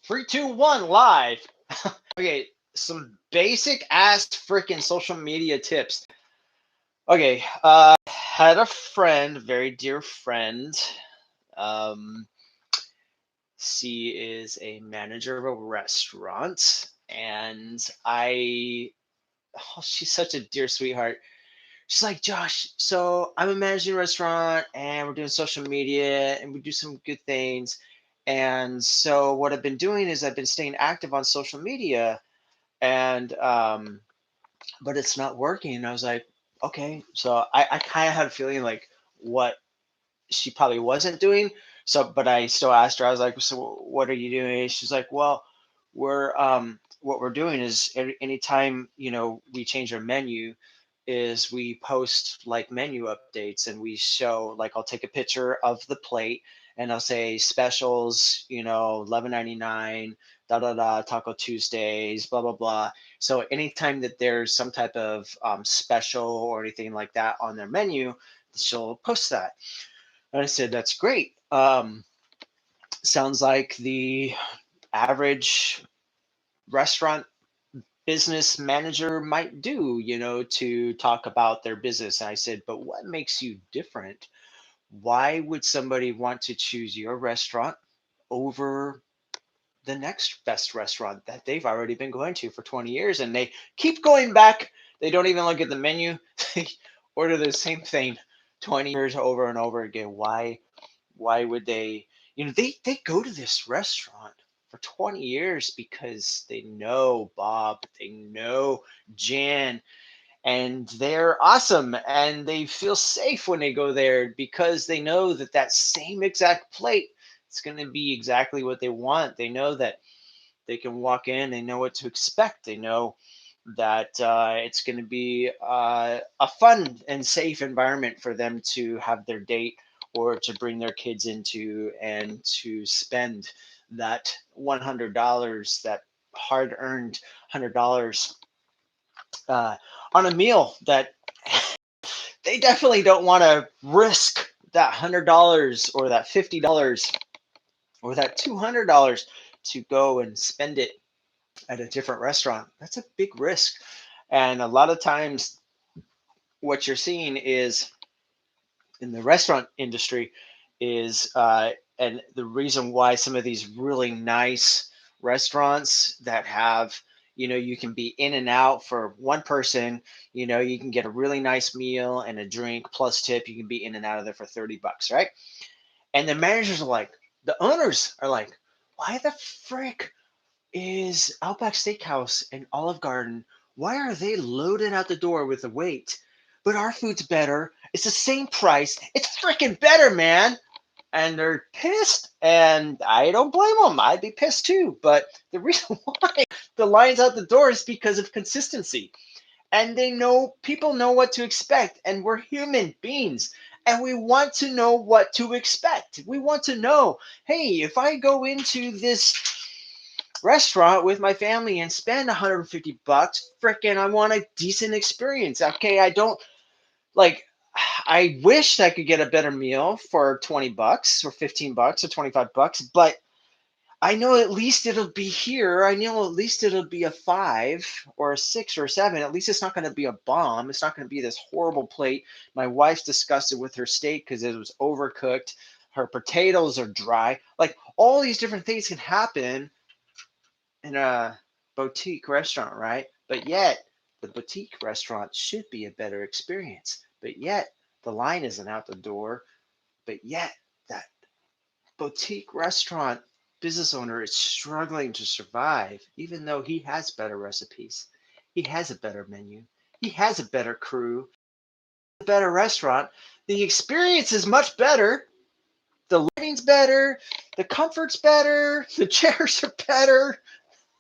Three, two, one, live. Okay, some basic ass freaking social media tips. Okay, had a friend, very dear friend. Um, she is a manager of a restaurant, and she's such a dear sweetheart. She's like, Josh, so I'm a managing a restaurant and we're doing social media and we do some good things. And so what I've been doing is I've been staying active on social media and but it's not working. And I was like, okay. So I kind of had a feeling like what she probably wasn't doing. So but I still asked her, I was like, so what are you doing? She's like, well, we're what we're doing is anytime, we change our menu is we post like menu updates and we show like I'll take a picture of the plate and I'll say specials, 11.99, da da da, Taco Tuesdays, blah blah blah. So anytime that there's some type of special or anything like that on their menu, she'll post that. And I said, that's great. Sounds like the average restaurant business manager might do, to talk about their business. And I said, but what makes you different? Why would somebody want to choose your restaurant over the next best restaurant that they've already been going to for 20 years? And they keep going back. They don't even look at the menu. They order the same thing 20 years over and over again. Why would they, they go to this restaurant for 20 years because they know Bob, they know Jan, and they're awesome and they feel safe when they go there because they know that that same exact plate is going to be exactly what they want. They know that they can walk in, they know what to expect, they know that it's going to be a fun and safe environment for them to have their date or to bring their kids into and to spend that $100, that hard earned $100 uh, on a meal that they definitely don't want to risk that $100 or that $50 or that $200 to go and spend it at a different restaurant. That's a big risk. And a lot of times, what you're seeing is in the restaurant industry is, and the reason why some of these really nice restaurants that have, you can be in and out for one person, you can get a really nice meal and a drink plus tip. You can be in and out of there for $30, right? And the managers are like, the owners are like, why the frick is Outback Steakhouse and Olive Garden, why are they loaded out the door with the weight? But our food's better. It's the same price. It's freaking better, man. And they're pissed, and I don't blame them. I'd be pissed too. But the reason why the line's out the door is because of consistency. And they know, people know what to expect, and we're human beings. And we want to know what to expect. We want to know, hey, if I go into this restaurant with my family and spend $150, freaking I want a decent experience. Okay, I don't like, I wish I could get a better meal for $20 or $15 or $25, but I know at least it'll be here. I know at least it'll be a 5 or a 6 or a 7. At least it's not going to be a bomb. It's not going to be this horrible plate. My wife's disgusted with her steak because it was overcooked. Her potatoes are dry. Like, all these different things can happen in a boutique restaurant, right? But yet, the boutique restaurant should be a better experience. But yet, the line isn't out the door. But yet, that boutique restaurant business owner is struggling to survive, even though he has better recipes. He has a better menu. He has a better crew, a better restaurant. The experience is much better. The lighting's better. The comfort's better. The chairs are better.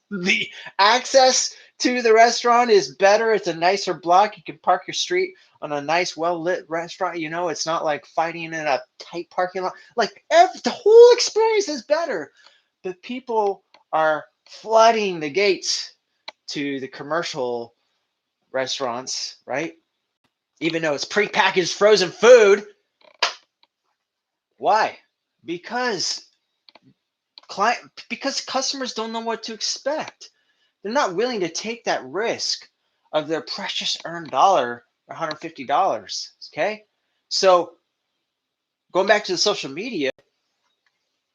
The access to the restaurant is better. It's a nicer block. You can park your street on a nice, well lit restaurant. It's not like fighting in a tight parking lot. Like, the whole experience is better. But people are flooding the gates to the commercial restaurants, right? Even though it's prepackaged frozen food. Why? Because because customers don't know what to expect. They're not willing to take that risk of their precious earned dollar, $150. Okay. So going back to the social media,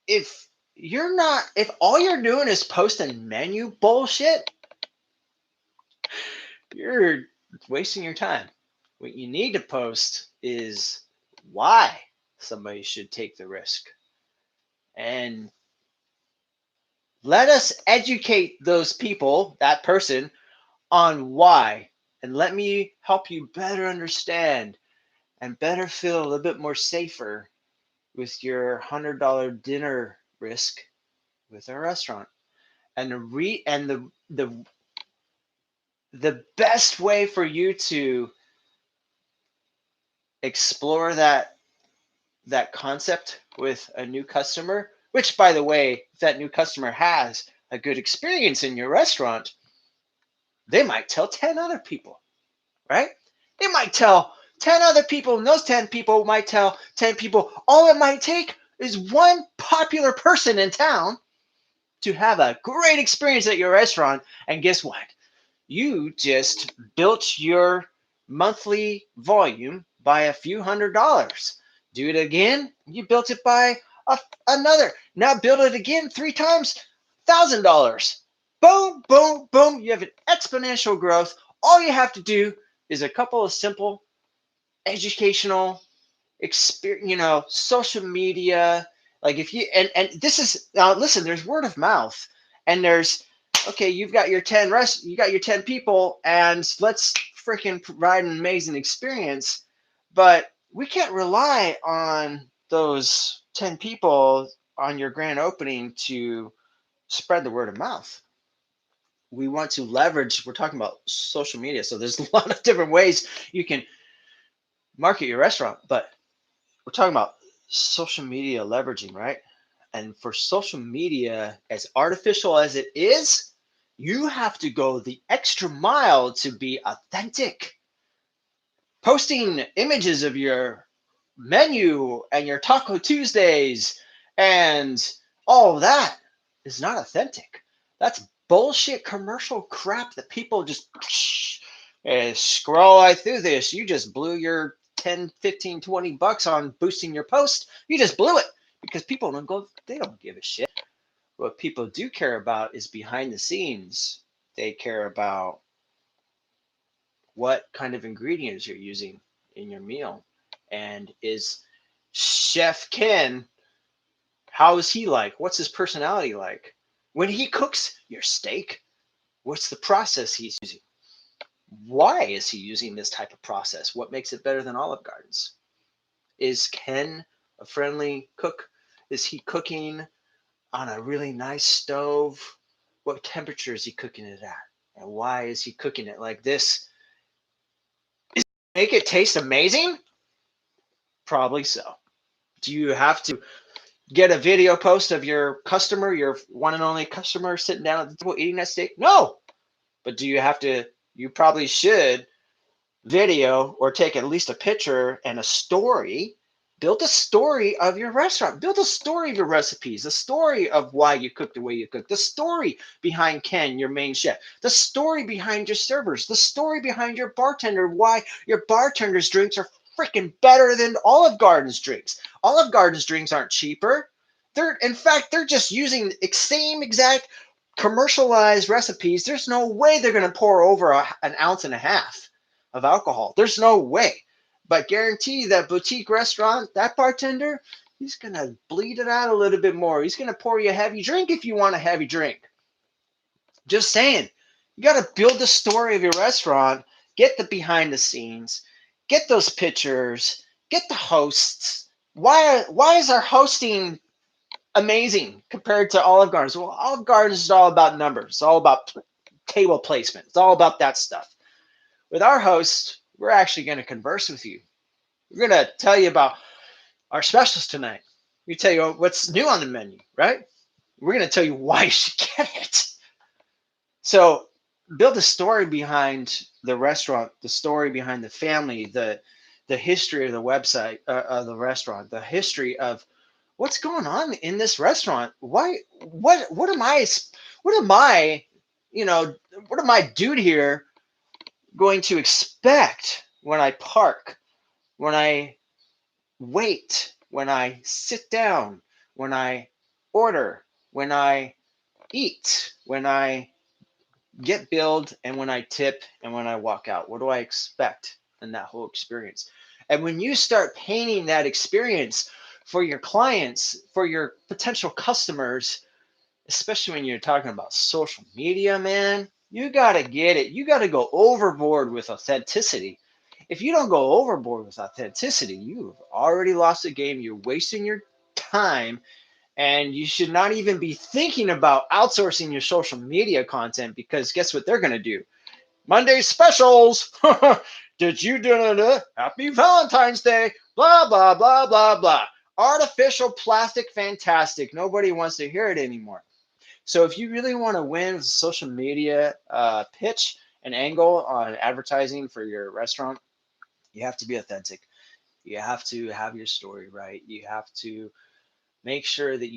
if if all you're doing is posting menu bullshit, you're wasting your time. What you need to post is why somebody should take the risk. And let us educate those people, that person, on why. And let me help you better understand and better feel a little bit more safer with your $100 dinner risk with a restaurant. And the best way for you to explore that concept with a new customer, which by the way, if that new customer has a good experience in your restaurant, they might tell 10 other people, right? They might tell 10 other people, and those 10 people might tell 10 people. All it might take is one popular person in town to have a great experience at your restaurant. And guess what? You just built your monthly volume by a few $100s. Do it again, you built it by another. Now build it again 3 times, $1,000. Boom, boom, boom. You have an exponential growth. All you have to do is a couple of simple educational experience, social media. Like if you and this is now listen, there's word of mouth, and there's okay, you got your 10 people, and let's freaking provide an amazing experience. But we can't rely on those 10 people on your grand opening to spread the word of mouth. We want to leverage, we're talking about social media. So there's a lot of different ways you can market your restaurant, but we're talking about social media leveraging, right? And for social media, as artificial as it is, you have to go the extra mile to be authentic. Posting images of your menu and your Taco Tuesdays and all of that is not authentic. That's bullshit commercial crap that people just scroll right through this. You just blew your 10, 15, $20 on boosting your post. You just blew it because people they don't give a shit. What people do care about is behind the scenes. They care about what kind of ingredients you're using in your meal. And is Chef Ken, how is he like? What's his personality like? When he cooks your steak, what's the process he's using? Why is he using this type of process? What makes it better than Olive Garden's? Is Ken a friendly cook? Is he cooking on a really nice stove? What temperature is he cooking it at? And why is he cooking it like this? Does it make it taste amazing? Probably so. Do you have to get a video post of your customer, your one and only customer, sitting down at the table eating that steak? No. But do you have to? You probably should video or take at least a picture and a story. Build a story of your restaurant. Build a story of your recipes, the story of why you cook the way you cook, the story behind Ken, your main chef, the story behind your servers, the story behind your bartender, why your bartender's drinks are freaking better than Olive Garden's drinks. Olive Garden's drinks aren't cheaper. In fact, they're just using the same exact commercialized recipes. There's no way they're going to pour over an ounce and a half of alcohol. There's no way. But guarantee that boutique restaurant, that bartender, he's going to bleed it out a little bit more. He's going to pour you a heavy drink if you want a heavy drink. Just saying. You got to build the story of your restaurant, get the behind the scenes, get those pictures, get the hosts. Why is our hosting amazing compared to Olive Garden's? Well, Olive Garden's is all about numbers. It's all about table placement. It's all about that stuff. With our host, we're actually going to converse with you. We're going to tell you about our specials tonight. We tell you what's new on the menu, right? We're going to tell you why you should get it. So build a story behind the restaurant, the story behind the family, the history of the website, of the restaurant, the history of what's going on in this restaurant? Why? What am I? What am I? You know, what am I, dude here, going to expect when I park, when I wait, when I sit down, when I order, when I eat, when I get billed, and when I tip, and when I walk out? What do I expect in that whole experience? And when you start painting that experience for your clients, for your potential customers, especially when you're talking about social media, man, you got to get it. You got to go overboard with authenticity. If you don't go overboard with authenticity, you've already lost the game. You're wasting your time, and you should not even be thinking about outsourcing your social media content, because guess what they're going to do? Monday specials. Did you do Happy Valentine's Day? Blah, blah, blah, blah, blah. Artificial plastic fantastic. Nobody wants to hear it anymore. So if you really want to win with social media pitch and angle on advertising for your restaurant, you have to be authentic. You have to have your story right. You have to make sure that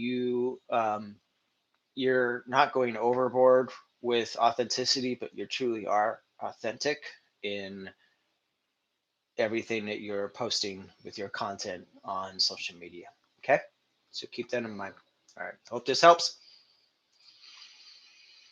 you're not going overboard with authenticity, but you truly are authentic in everything that you're posting with your content on social media. Okay, so keep that in mind. All right, hope this helps.